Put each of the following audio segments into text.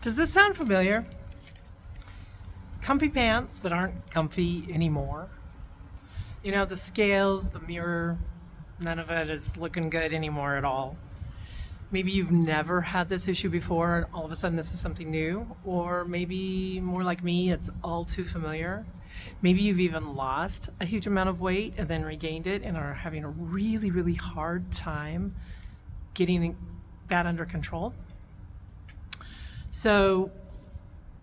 Does this sound familiar? Comfy pants that aren't comfy anymore. You know, the scales, the mirror, none of it is looking good anymore at all. Maybe you've never had this issue before and all of a sudden this is something new. Or maybe more like me, it's all too familiar. Maybe you've even lost a huge amount of weight and then regained it and are having a really, really hard time getting that under control. So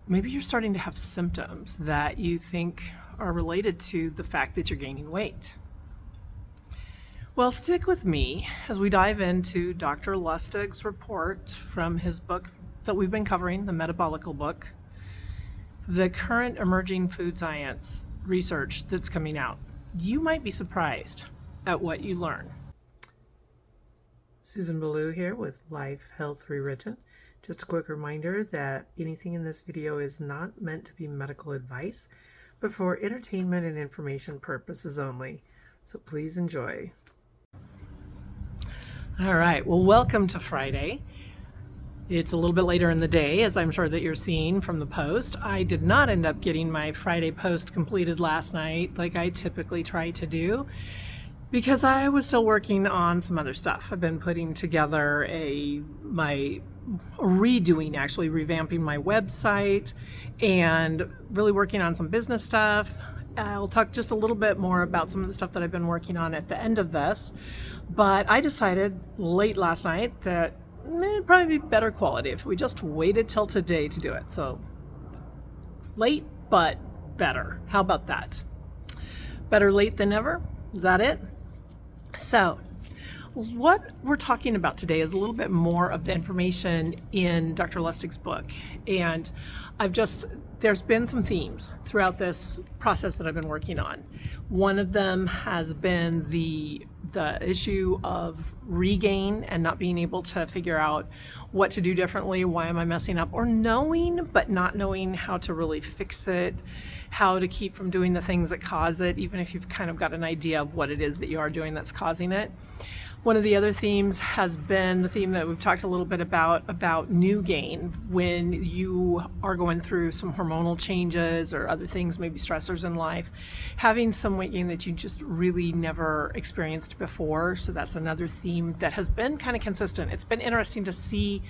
maybe you're starting to have symptoms that you think are related to the fact that you're gaining weight. Well, stick with me as we dive into Dr. Lustig's report from his book that we've been covering, the metabolical book, the current emerging food science research that's coming out. You might be surprised at what you learn. Susan Ballou here with Life Health Rewritten. Just a quick reminder that anything in this video is not meant to be medical advice, but for entertainment and information purposes only. So please enjoy. All right, well, welcome to Friday. It's a little bit later in the day, as I'm sure that you're seeing from the post. I did not end up getting my Friday post completed last night like I typically try to do, because I was still working on some other stuff. I've been putting together revamping my website and really working on some business stuff. I'll talk just a little bit more about some of the stuff that I've been working on at the end of this, but I decided late last night that it'd probably be better quality if we just waited till today to do it. So late, but better. How about that? Better late than never? Is that it? So what we're talking about today is a little bit more of the information in Dr. Lustig's book. And there's been some themes throughout this process that I've been working on. One of them has been the issue of regain and not being able to figure out what to do differently, why am I messing up, or knowing but not knowing how to really fix it, how to keep from doing the things that cause it, even if you've kind of got an idea of what it is that you are doing that's causing it. One of the other themes has been the theme that we've talked a little bit about new gain, when you are going through some hormonal changes or other things, maybe stressors in life, having some weight gain that you just really never experienced before. So that's another theme that has been kind of consistent. It's been interesting to see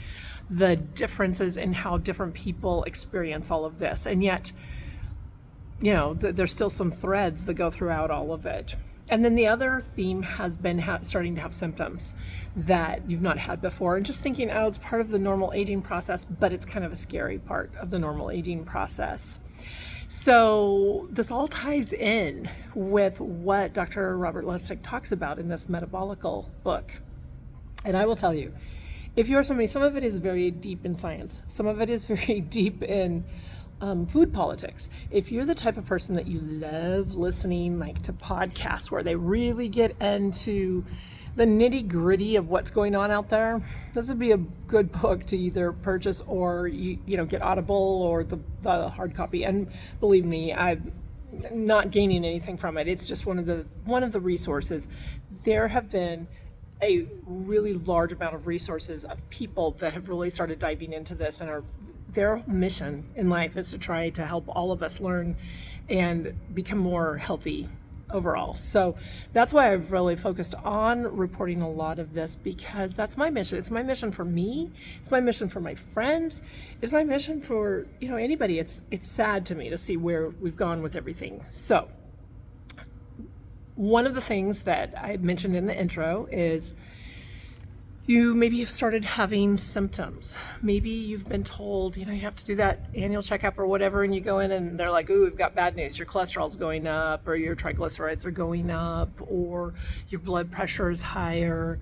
the differences in how different people experience all of this. And yet, you know, there's still some threads that go throughout all of it. And then the other theme has been starting to have symptoms that you've not had before. And just thinking, it's part of the normal aging process, but it's kind of a scary part of the normal aging process. So this all ties in with what Dr. Robert Lustig talks about in this metabolical book. And I will tell you, if you're somebody, some of it is very deep in science. Some of it is very deep in food politics. If you're the type of person that you love listening to podcasts where they really get into the nitty gritty of what's going on out there, this would be a good book to either purchase or get Audible or the hard copy. And believe me, I'm not gaining anything from it. It's just one of the resources. There have been a really large amount of resources of people that have really started diving into this, and their mission in life is to try to help all of us learn and become more healthy overall. So that's why I've really focused on reporting a lot of this, because that's my mission. It's my mission for me. It's my mission for my friends. It's my mission for anybody. It's sad to me to see where we've gone with everything. So one of the things that I mentioned in the intro is you maybe have started having symptoms. Maybe you've been told, you have to do that annual checkup or whatever, and you go in and they're like, ooh, we've got bad news. Your cholesterol's going up, or your triglycerides are going up, or your blood pressure is higher.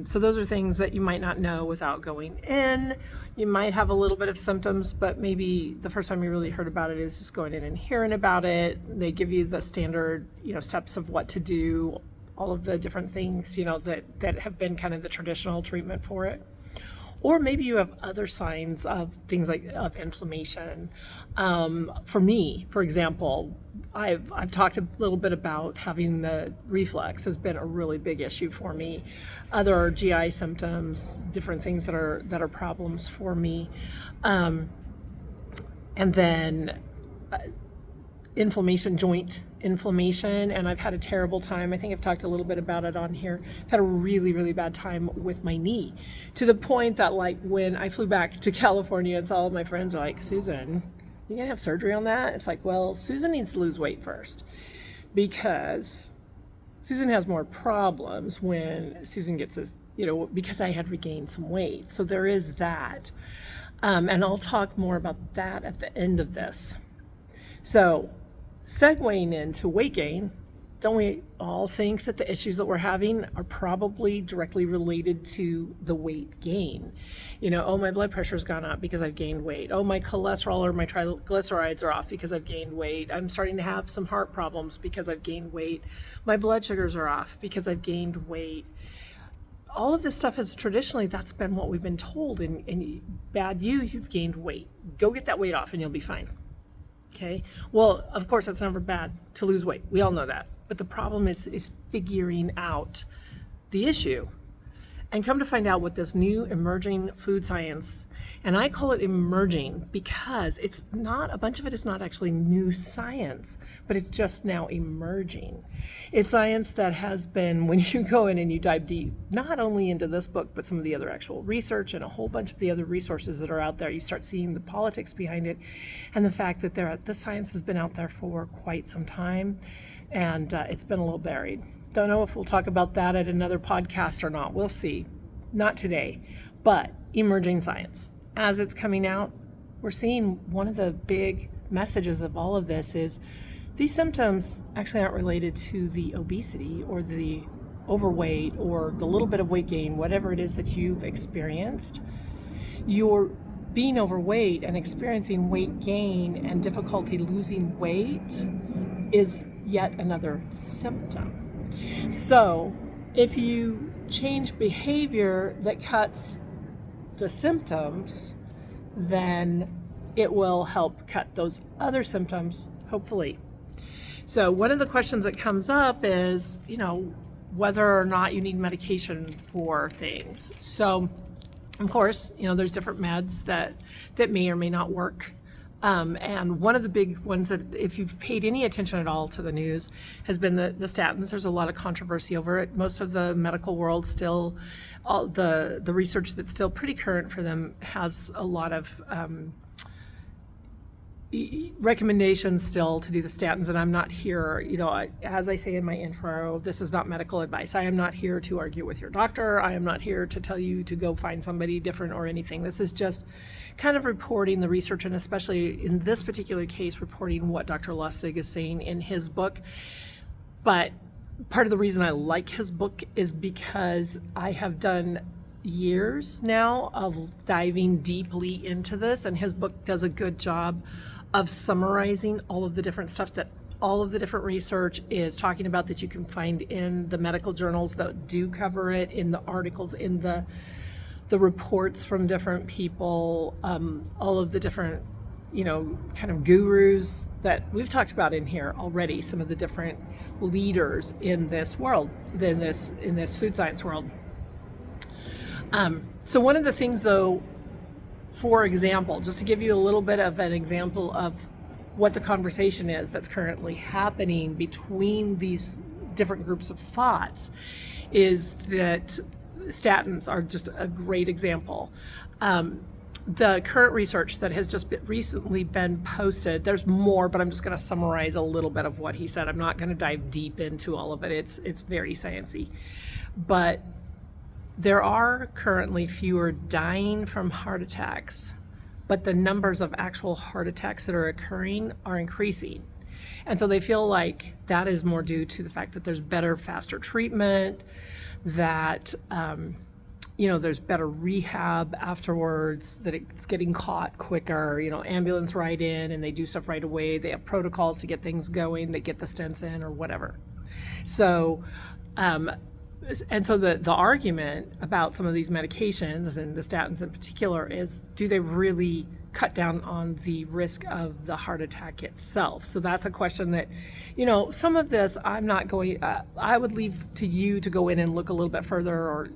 So those are things that you might not know without going in. You might have a little bit of symptoms, but maybe the first time you really heard about it is just going in and hearing about it. They give you the standard, steps of what to do, all of the different things, that have been kind of the traditional treatment for it. Or maybe you have other signs of things like of inflammation. For me, for example, I've talked a little bit about having the reflux has been a really big issue for me. Other GI symptoms, different things that are problems for me, and then inflammation, joint inflammation, and I've had a terrible time. I think I've talked a little bit about it on here. I've had a really, really bad time with my knee, to the point that like when I flew back to California, it's all of my friends are like, Susan, you gonna have surgery on that? It's like, well, Susan needs to lose weight first, because Susan has more problems when Susan gets this, because I had regained some weight. So there is that. And I'll talk more about that at the end of this. So, segueing into weight gain, don't we all think that the issues that we're having are probably directly related to the weight gain? Oh, my blood pressure's gone up because I've gained weight. Oh, my cholesterol or my triglycerides are off because I've gained weight. I'm starting to have some heart problems because I've gained weight. My blood sugars are off because I've gained weight. All of this stuff has traditionally, that's been what we've been told. And bad you've gained weight. Go get that weight off and you'll be fine. Okay, well, of course, that's never bad to lose weight. We all know that. But the problem is figuring out the issue. And come to find out what this new emerging food science, and I call it emerging because it's not, a bunch of it is not actually new science, but it's just now emerging. It's science that has been, when you go in and you dive deep, not only into this book, but some of the other actual research and a whole bunch of the other resources that are out there, you start seeing the politics behind it and the fact that the science has been out there for quite some time, and it's been a little buried. Don't know if we'll talk about that at another podcast or not. We'll see. Not today. But emerging science. As it's coming out, we're seeing one of the big messages of all of this is these symptoms actually aren't related to the obesity or the overweight or the little bit of weight gain, whatever it is that you've experienced. You're being overweight and experiencing weight gain and difficulty losing weight is yet another symptom. So if you change behavior that cuts the symptoms, then it will help cut those other symptoms, hopefully. So one of the questions that comes up is, whether or not you need medication for things. So, of course, there's different meds that may or may not work. And one of the big ones that, if you've paid any attention at all to the news, has been the statins. There's a lot of controversy over it. Most of the medical world still, all the research that's still pretty current for them has a lot of recommendations still to do the statins. And I'm not here, as I say in my intro, this is not medical advice. I am not here to argue with your doctor. I am not here to tell you to go find somebody different or anything. This is just kind of reporting the research, and especially in this particular case, reporting what Dr. Lustig is saying in his book. But part of the reason I like his book is because I have done years now of diving deeply into this, and his book does a good job of summarizing all of the different stuff that all of the different research is talking about that you can find in the medical journals that do cover it, in the articles, in the reports from different people, all of the different, kind of gurus that we've talked about in here already, some of the different leaders in this world, in this food science world. So one of the things, though, for example, just to give you a little bit of an example of what the conversation is that's currently happening between these different groups of thoughts, is that statins are just a great example. The current research that has just recently been posted, there's more, but I'm just going to summarize a little bit of what he said. I'm not going to dive deep into all of it. It's very sciencey. But there are currently fewer dying from heart attacks, but the numbers of actual heart attacks that are occurring are increasing. And so they feel like that is more due to the fact that there's better, faster treatment, that there's better rehab afterwards, that it's getting caught quicker, ambulance right in and they do stuff right away. They have protocols to get things going, they get the stents in or whatever. So And so the argument about some of these medications, and the statins in particular, is do they really cut down on the risk of the heart attack itself? So that's a question that, some of this I'm not going, I would leave to you to go in and look a little bit further, or,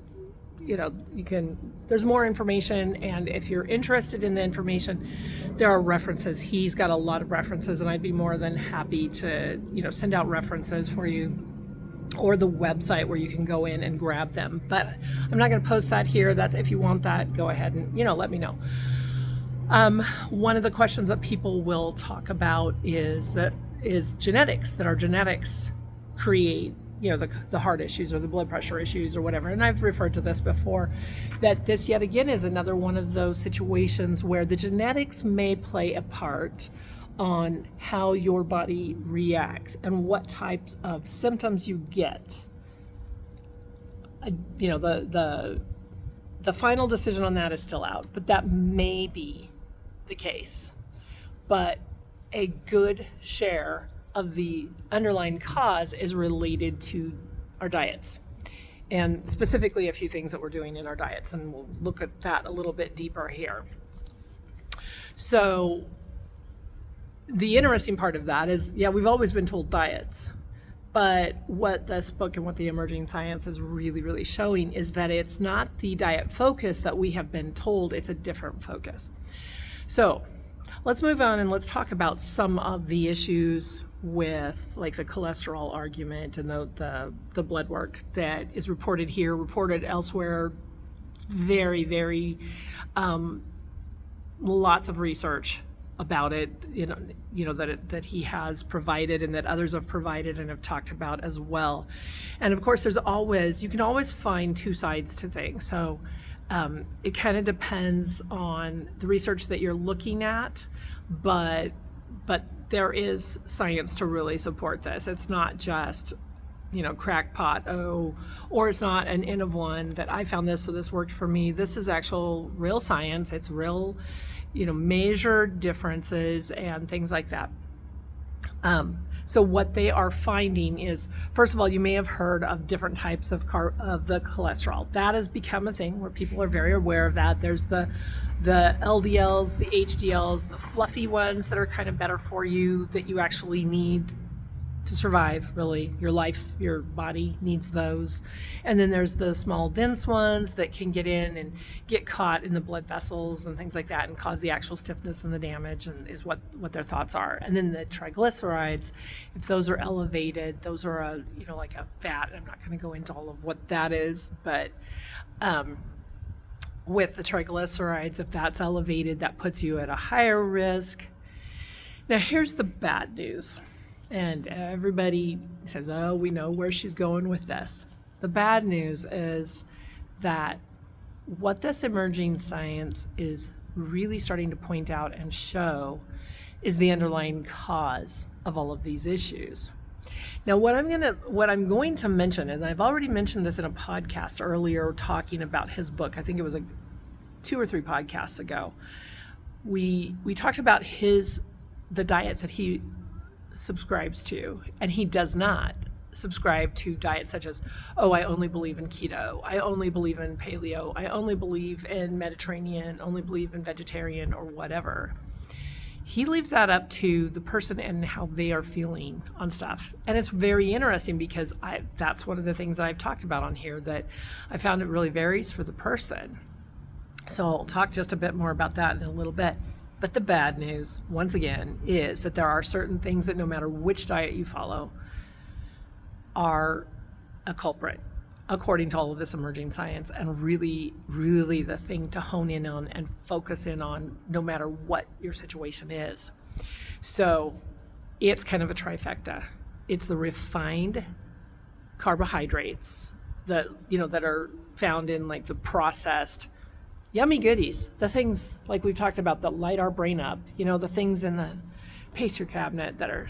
there's more information. And if you're interested in the information, there are references. He's got a lot of references, and I'd be more than happy to, send out references for you, or the website where you can go in and grab them. But I'm not going to post that here. That's, if you want that, go ahead and, let me know. One of the questions that people will talk about is genetics, that our genetics create, the heart issues or the blood pressure issues or whatever. And I've referred to this before, that this yet again is another one of those situations where the genetics may play a part on how your body reacts and what types of symptoms you get. The final decision on that is still out, but that may be the case. But a good share of the underlying cause is related to our diets, and specifically a few things that we're doing in our diets, and we'll look at that a little bit deeper here. So the interesting part of that is, we've always been told diets, but what this book and what the emerging science is really, really showing is that it's not the diet focus that we have been told, it's a different focus. So let's move on and let's talk about some of the issues with, like, the cholesterol argument and the blood work that is reported here, reported elsewhere. Very, very lots of research about it, that he has provided and that others have provided and have talked about as well. And of course, you can always find two sides to things. So it kind of depends on the research that you're looking at, but there is science to really support this. It's not just, crackpot, or it's not an N of one that I found this, so this worked for me. This is actual real science. It's real, measured differences and things like that. So what they are finding is, first of all, you may have heard of different types of the cholesterol. That has become a thing where people are very aware of that. There's the LDLs, the HDLs, the fluffy ones that are kind of better for you, that you actually need to survive, really. Your body needs those. And then there's the small, dense ones that can get in and get caught in the blood vessels and things like that and cause the actual stiffness and the damage, and is what their thoughts are. And then the triglycerides, if those are elevated, those are like a fat. I'm not going to go into all of what that is, but with the triglycerides, if that's elevated, that puts you at a higher risk. Now, here's the bad news. And everybody says, oh, we know where she's going with this. The bad news is that what this emerging science is really starting to point out and show is the underlying cause of all of these issues. Now, what I'm going to mention, and I've already mentioned this in a podcast earlier talking about his book. I think it was 2 or 3 podcasts ago. We talked about the diet that he subscribes to, and he does not subscribe to diets such as, I only believe in keto, I only believe in paleo, I only believe in Mediterranean, only believe in vegetarian, or whatever. He leaves that up to the person and how they are feeling on stuff. And it's very interesting because that's one of the things that I've talked about on here, that I found it really varies for the person. So I'll talk just a bit more about that in a little bit. But the bad news, once again, is that there are certain things that no matter which diet you follow are a culprit, according to all of this emerging science, and really, really the thing to hone in on and focus in on no matter what your situation is. So it's kind of a trifecta. It's the refined carbohydrates that are found in, like, the processed yummy goodies, the things like we've talked about that light our brain up, the things in the pastry cabinet that are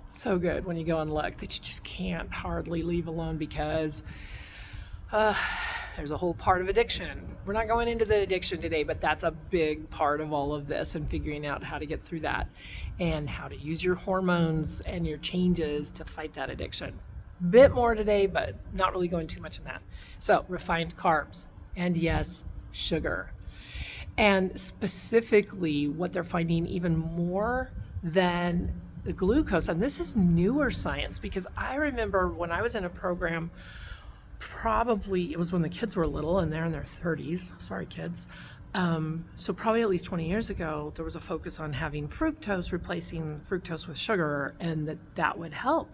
so good when you go and look, that you just can't hardly leave alone because there's a whole part of addiction. We're not going into the addiction today, but that's a big part of all of this, and figuring out how to get through that and how to use your hormones and your changes to fight that addiction. bit more today, but not really going too much in that. So refined carbs, and yes, sugar. And specifically what they're finding even more than the glucose, and this is newer science, because I remember when I was in a program, probably it was when the kids were little and they're in their 30s. Sorry, kids. So probably at least 20 years ago, there was a focus on having fructose, replacing fructose with sugar, and that would help.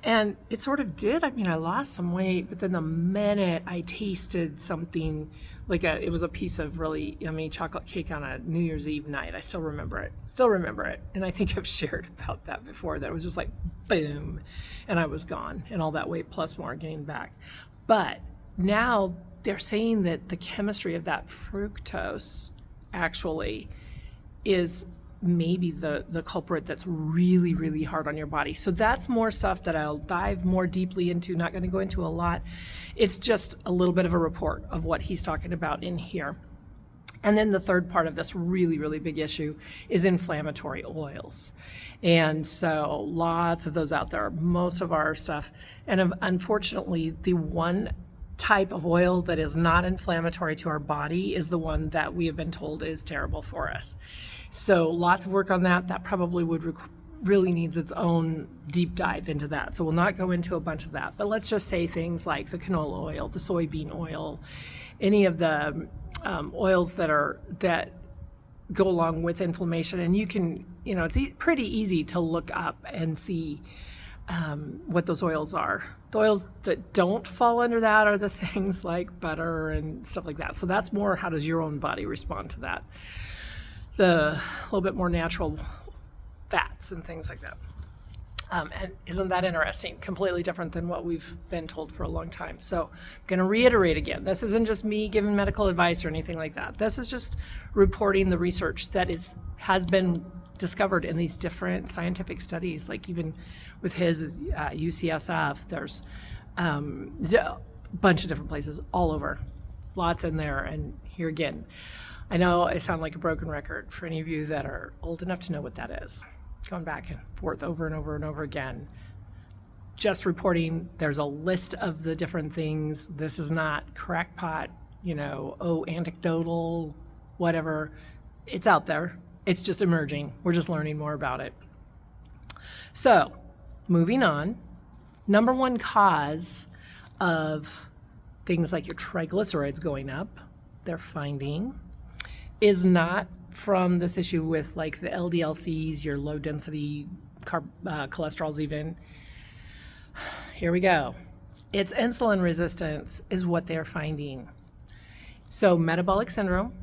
And it sort of did. I mean, I lost some weight, but then the minute I tasted something like it was a piece of really yummy chocolate cake on a New Year's Eve night. I still remember it. And I think I've shared about that before, that it was just like boom, and I was gone, and all that weight plus more gained back. But now they're saying that the chemistry of that fructose actually is maybe the culprit that's really, really hard on your body. So that's more stuff that I'll dive more deeply into, not going to go into a lot. It's just a little bit of a report of what he's talking about in here. And then the third part of this really, really big issue is inflammatory oils. And so lots of those out there, most of our stuff. And unfortunately, the one type of oil that is not inflammatory to our body is the one that we have been told is terrible for us. So lots of work on that. That probably would really needs its own deep dive into that. So we'll not go into a bunch of that. But let's just say things like the canola oil, the soybean oil, any of the oils that go along with inflammation. And you can, it's pretty easy to look up and see what those oils are. The oils that don't fall under that are the things like butter and stuff like that. So that's more, how does your own body respond to that? The little bit more natural fats and things like that. And isn't that interesting? Completely different than what we've been told for a long time. So I'm going to reiterate again, this isn't just me giving medical advice or anything like that. This is just reporting the research that has been discovered in these different scientific studies, like even with his UCSF, there's a bunch of different places all over, lots in there. And here again, I know I sound like a broken record for any of you that are old enough to know what that is. Going back and forth over and over and over again. Just reporting, there's a list of the different things. This is not crackpot, anecdotal, whatever. It's out there. It's just emerging. We're just learning more about it. So, moving on. Number one cause of things like your triglycerides going up, they're finding, is not from this issue with like the LDLCs, your low density cholesterols even. Here we go. It's insulin resistance is what they're finding. So metabolic syndrome,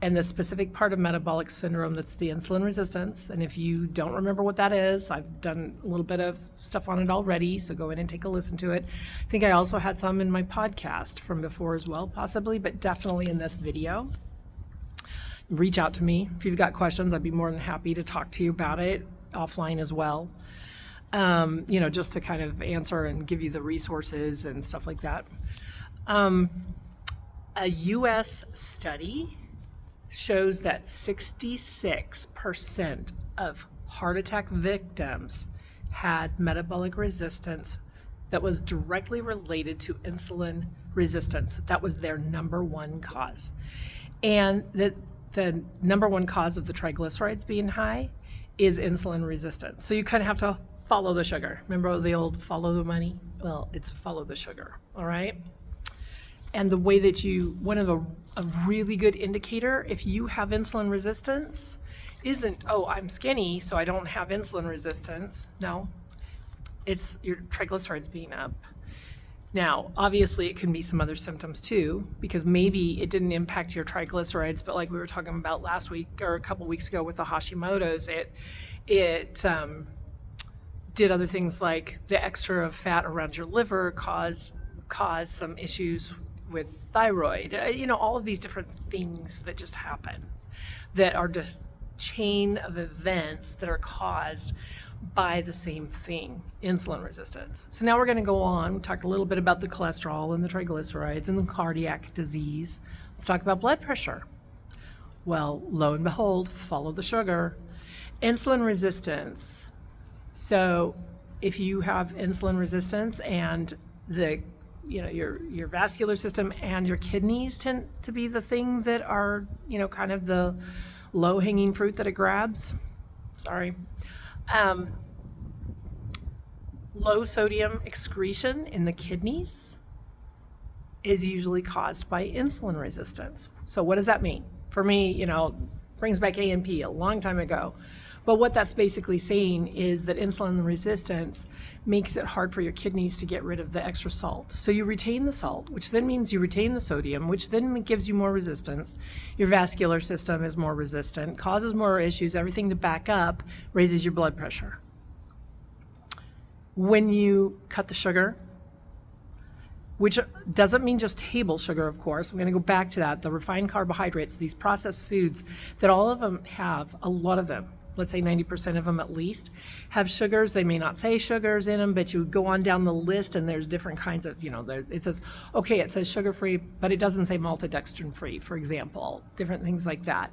and the specific part of metabolic syndrome that's the insulin resistance. And if you don't remember what that is, I've done a little bit of stuff on it already, so go in and take a listen to it. I think I also had some in my podcast from before as well, possibly, but definitely in this video. Reach out to me. If you've got questions, I'd be more than happy to talk to you about it offline as well. Just to kind of answer and give you the resources and stuff like that. A U.S. study shows that 66% of heart attack victims had metabolic resistance that was directly related to insulin resistance. That was their number one cause. And the number one cause of the triglycerides being high is insulin resistance. So you kind of have to follow the sugar. Remember the old follow the money? Well, it's follow the sugar, all right? And the way that a really good indicator, if you have insulin resistance, isn't, I'm skinny, so I don't have insulin resistance. No, it's your triglycerides being up. Now, obviously, it can be some other symptoms too, because maybe it didn't impact your triglycerides, but like we were talking about last week or a couple weeks ago with the Hashimoto's, it did other things like the extra fat around your liver caused some issues with thyroid, all of these different things that just happen that are just chain of events that are caused by the same thing, insulin resistance. So now we're going to go on. We talked a little bit about the cholesterol and the triglycerides and the cardiac disease. Let's talk about blood pressure. Well, lo and behold, follow the sugar. Insulin resistance. So if you have insulin resistance and your vascular system and your kidneys tend to be the thing that are, kind of the low-hanging fruit that it grabs. Sorry. Low sodium excretion in the kidneys is usually caused by insulin resistance. So what does that mean? For me, brings back A&P a long time ago. But what that's basically saying is that insulin resistance makes it hard for your kidneys to get rid of the extra salt. So you retain the salt, which then means you retain the sodium, which then gives you more resistance. Your vascular system is more resistant, causes more issues, everything to back up, raises your blood pressure. When you cut the sugar, which doesn't mean just table sugar, of course. I'm going to go back to that. The refined carbohydrates, these processed foods, that all of them have, a lot of them, let's say 90% of them at least, have sugars. They may not say sugars in them, but you go on down the list and there's different kinds of, it says sugar-free, but it doesn't say maltodextrin-free, for example, different things like that.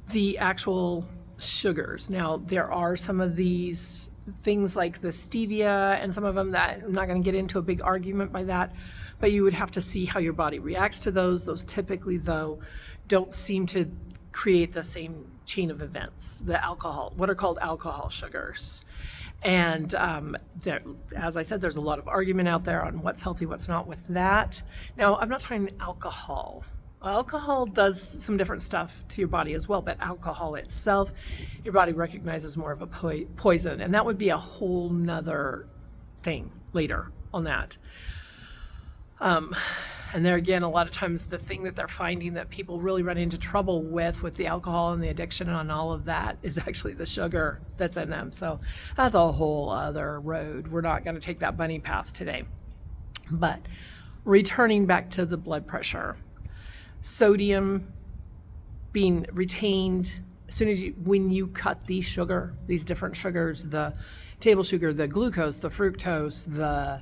The actual sugars. Now, there are some of these things like the stevia and some of them that I'm not going to get into a big argument by that, but you would have to see how your body reacts to those. Those typically, though, don't seem to create the same chain of events. The alcohol, what are called alcohol sugars. And as I said, there's a lot of argument out there on what's healthy, what's not with that. Now, I'm not talking alcohol. Alcohol does some different stuff to your body as well, but alcohol itself, your body recognizes more of a poison, and that would be a whole nother thing later on that. And there again, a lot of times the thing that they're finding that people really run into trouble with the alcohol and the addiction and all of that is actually the sugar that's in them. So that's a whole other road. We're not going to take that bunny path today. But returning back to the blood pressure, sodium being retained as soon as when you cut these different sugars, the table sugar, the glucose, the fructose, the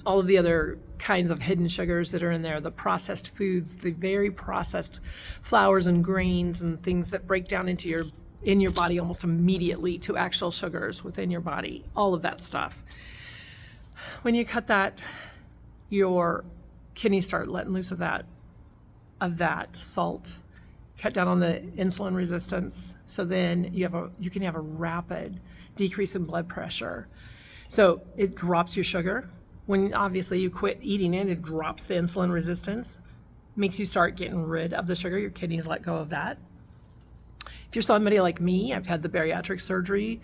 all of the other kinds of hidden sugars that are in there, the processed foods, the very processed flours and grains and things that break down in your body almost immediately to actual sugars within your body, all of that stuff. When you cut that, your kidneys start letting loose of that salt, cut down on the insulin resistance. So then you can have a rapid decrease in blood pressure. So it drops your sugar. When obviously you quit eating it drops the insulin resistance, makes you start getting rid of the sugar. Your kidneys let go of that. If you're somebody like me, I've had the bariatric surgery.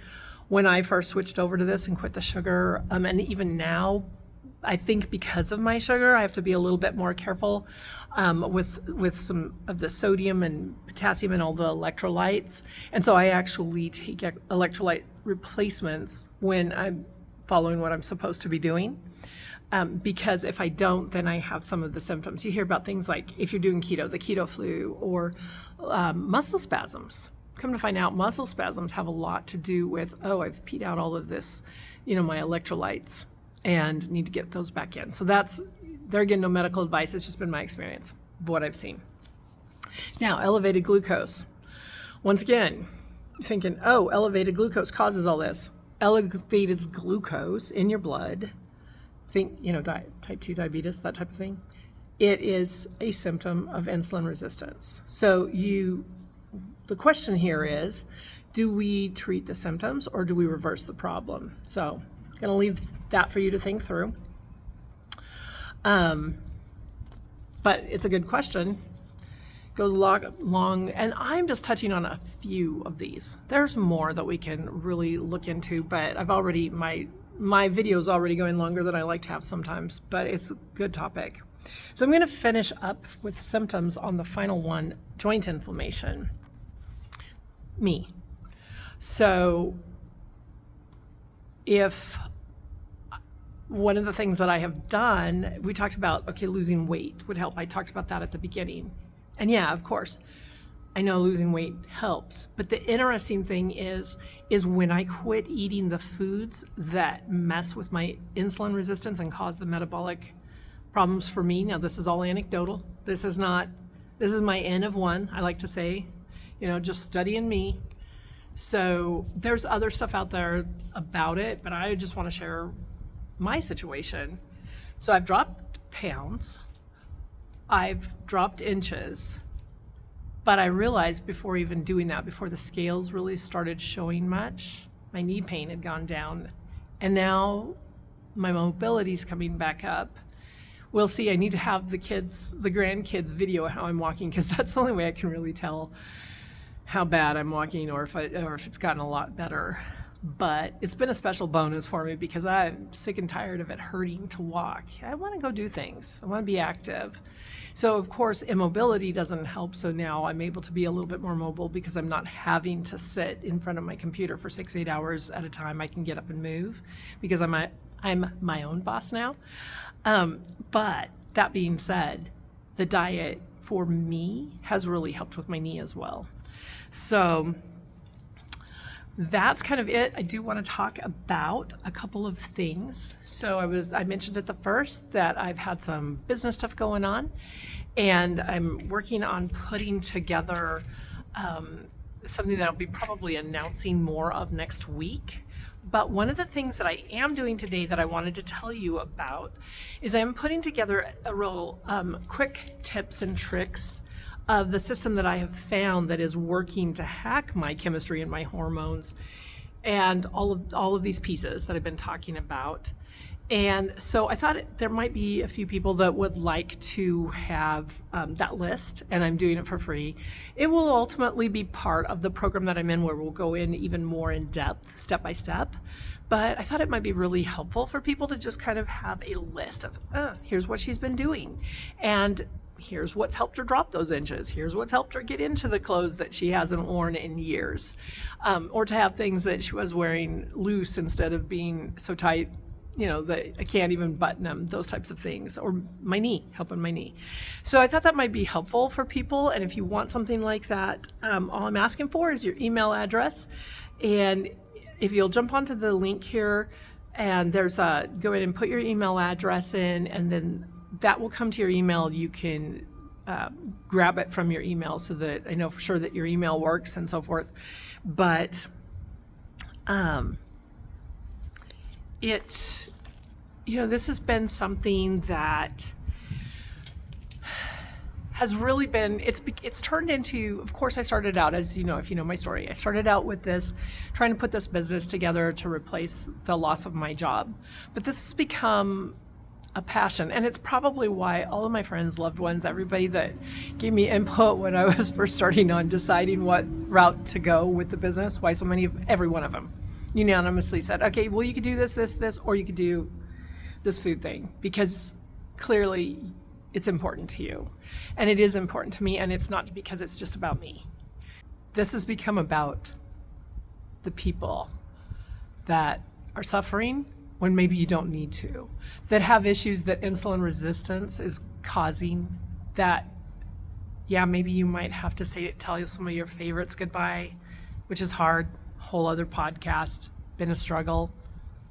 When I first switched over to this and quit the sugar, and even now, I think because of my sugar, I have to be a little bit more careful with some of the sodium and potassium and all the electrolytes. And so I actually take electrolyte replacements when I'm following what I'm supposed to be doing. Because if I don't, then I have some of the symptoms. You hear about things like if you're doing keto, the keto flu, or muscle spasms. Come to find out, muscle spasms have a lot to do with, I've peed out all of this, my electrolytes, and need to get those back in. So there again, no medical advice. It's just been my experience of what I've seen. Now, elevated glucose. Once again, you're thinking, elevated glucose causes all this. Elevated glucose in your blood, think, type 2 diabetes, that type of thing. It is a symptom of insulin resistance. So the question here is, do we treat the symptoms or do we reverse the problem? So I'm going to leave that for you to think through. But it's a good question. Goes long, and I'm just touching on a few of these. There's more that we can really look into, but my video is already going longer than I like to have sometimes, but it's a good topic. So I'm going to finish up with symptoms on the final one, joint inflammation. So if one of the things that I have done, we talked about, losing weight would help. I talked about that at the beginning. And yeah, of course, I know losing weight helps. But the interesting thing is when I quit eating the foods that mess with my insulin resistance and cause the metabolic problems for me. Now, this is all anecdotal. This is my N of one, I like to say, just studying me. So there's other stuff out there about it, but I just want to share my situation. So I've dropped pounds, I've dropped inches, but I realized before even doing that, before the scales really started showing much, my knee pain had gone down, and now my mobility's coming back up. We'll see. I need to have the grandkids video how I'm walking, because that's the only way I can really tell how bad I'm walking, or if it's gotten a lot better. But it's been a special bonus for me because I'm sick and tired of it hurting to walk. I want to go do things. I want to be active. So of course, immobility doesn't help. So now I'm able to be a little bit more mobile because I'm not having to sit in front of my computer for 6-8 hours at a time. I can get up and move because I'm my own boss now. But that being said, the diet for me has really helped with my knee as well. So that's kind of it. I do want to talk about a couple of things. So I mentioned at the first that I've had some business stuff going on, and I'm working on putting together something that I'll be probably announcing more of next week. But one of the things that I am doing today that I wanted to tell you about is I'm putting together a real quick tips and tricks of the system that I have found that is working to hack my chemistry and my hormones and all of these pieces that I've been talking about. And so I thought there might be a few people that would like to have that list, and I'm doing it for free. It will ultimately be part of the program that I'm in, where we'll go in even more in depth, step by step. But I thought it might be really helpful for people to just kind of have a list of, here's what she's been doing, and here's what's helped her drop those inches. Here's what's helped her get into the clothes that she hasn't worn in years, or to have things that she was wearing loose instead of being so tight, that I can't even button them, those types of things, or my knee, helping my knee. So I thought that might be helpful for people. And if you want something like that, all I'm asking for is your email address. And if you'll jump onto the link here, and there's go in and put your email address in, and then that will come to your email. You can grab it from your email so that I know for sure that your email works and so forth. But this has been something that has really been, it's turned into, of course, I started out, as you know, if you know my story, I started out with this, trying to put this business together to replace the loss of my job. But this has become a passion, and it's probably why all of my friends, loved ones, everybody that gave me input when I was first starting on deciding what route to go with the business, why every one of them unanimously said, okay, well, you could do this, or you could do this food thing, because clearly it's important to you. And it is important to me, and it's not because it's just about me. This has become about the people that are suffering when maybe you don't need to, that have issues that insulin resistance is causing, that, maybe you might have to tell you some of your favorites goodbye, which is hard. Whole other podcast, been a struggle,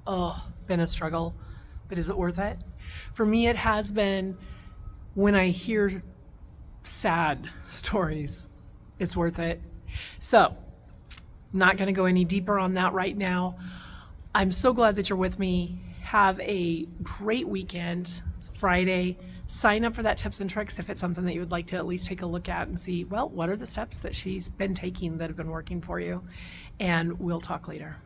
but is it worth it? For me, it has been. When I hear sad stories, it's worth it. So, not going to go any deeper on that right now. I'm so glad that you're with me. Have a great weekend. It's Friday. Sign up for that tips and tricks if it's something that you would like to at least take a look at and see, what are the steps that she's been taking that have been working for you? And we'll talk later.